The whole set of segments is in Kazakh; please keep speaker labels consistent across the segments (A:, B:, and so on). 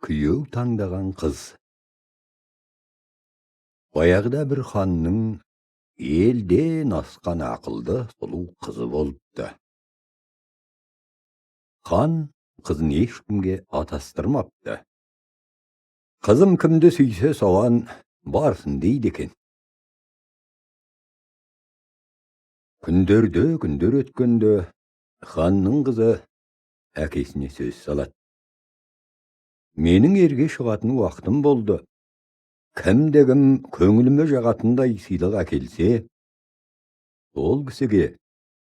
A: Kүйеу таңдаған қыз. Баяғыда бір ханның елден асқан ақылды сұлу қызы болыпты. Хан қызын ешкімге атастырмапты. Қызым кімді сүйсе соған барсын дейді екен. Күндер өткенде ханның қызы әкесіне сөз салады. Менің ерге шығатын уақытым болды. Кім көңіліме жағатындай сыйлық әкелсе, ол кісіге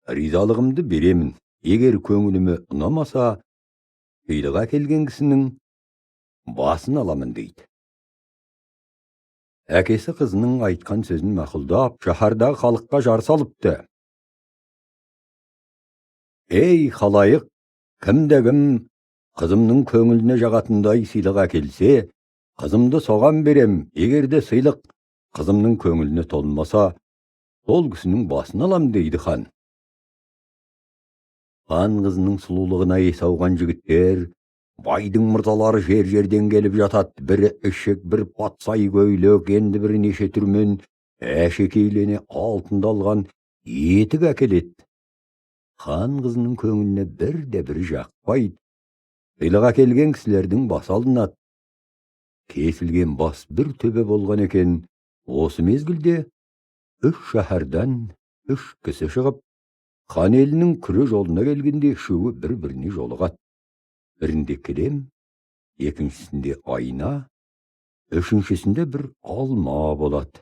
A: ризалығымды беремін. Егер көңіліме ұнамаса, сыйлық әкелген кісінің басын аламын дейді. Әкесі қызының айтқан сөзін мақұлдап, шаһардағы халыққа жар салыпты. Ей халайық, кім қызымның көңіліне жағатындай сыйлық әкелсе, қызымды соған берем. Егерде сыйлық қызымның көңіліне толмаса, сол кісінің басын алам дейді хан. Хан қызының сұлулығына есі ауған жігіттер, байдың мырзалары жерден келіп жатады. Бірі ішік, бір патсай көйлек, енді бір неше түрмен әшекейлене алтынды алған етік әкеледі. Хан қызының көңіліне бір жақпайды. Сыйлық әкелген кісілердің басы алынады. Кесілген бас бір төбе болған екен. Осы мезгілде 3 шәһәрден 3 кісі шығып, хан елінің күре жолына келгенде үшеуі бір-біріне жолығады. Бірінде кілем, екіншісінде айна, үшіншісінде бір алма болады.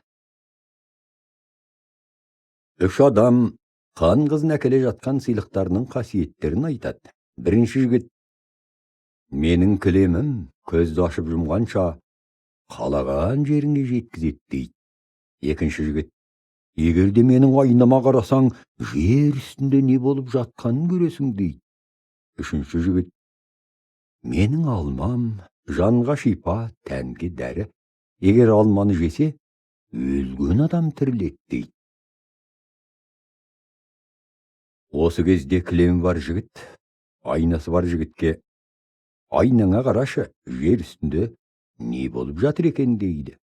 A: 3 адам хан қызына әкеле жатқан сыйлықтарының қасиеттерін айтады. Бірінші жігіт: менің кілемім көзді ашып жұмғанша қалаған жеріңе жеткізеді дейді. Екінші жігіт: егерде менің айнама қарасаң, жер үстінде не болып жатқанын көресің дейді. Үшінші жігіт: менің алмам жанға шипа, тәнге дәрі. Егер алманы жесе, өлген адам тіріледі дейді. Осы кезде кілем бар жігіт, айнасы бар жігітке: айнаңа қарашы, жер үстінде не болып жатыр екен дейді.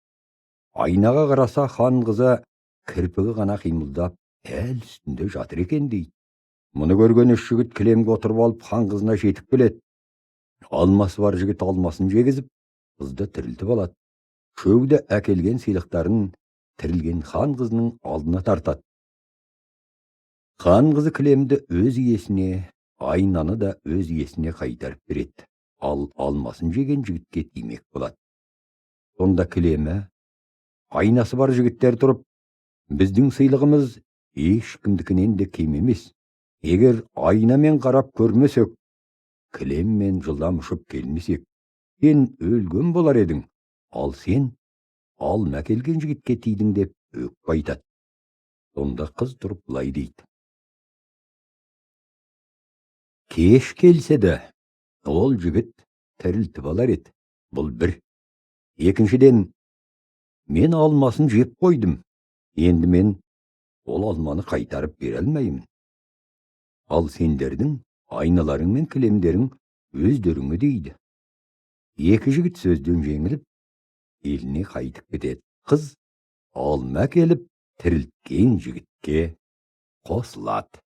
A: Айнаға қараса, хан қызы кірпігі ғана қимылдап, әл үстінде жатыр екен дейді. Мұны көрген 3 жігіт кілемге отырып алып, хан қызына жетіп келеді. Алмасы бар жігіт алмасын жегізіп, қызды тірілтіп алады. Үшеуі әкелген сыйлықтарын тірілген хан қызының алдына тартады. Хан қызы кілемді өз иесіне, айнаны да өз иесіне қайтарып береді. Ал алмасын жеген жігітке тимек болады. Сонда кілемі, айнасы бар жігіттер тұрып: біздің сыйлығымыз ешкімдікінен де кем емес. Егер айнамен қарап көрмесек, кілеммен жылдам ұшып келмесек, сен өлген болар едің. Ал сен алма әкелген жігітке тидің деп өкпе айтады. Сонда қыз тұрып былай дейді: кеш келсе де, ол жігіт тірілтіп алар еді. Бұл бір. Екіншіден, мен алмасын жеп қойдым. Енді мен ол алманы қайтарып бере алмаймын. Ал сендердің айналарың мен кілемдерің өздеріңе дейді. 2 жігіт сөзден жеңіліп, еліне қайтып кетеді. Қыз алма келіп тірілткен жігітке қосылады.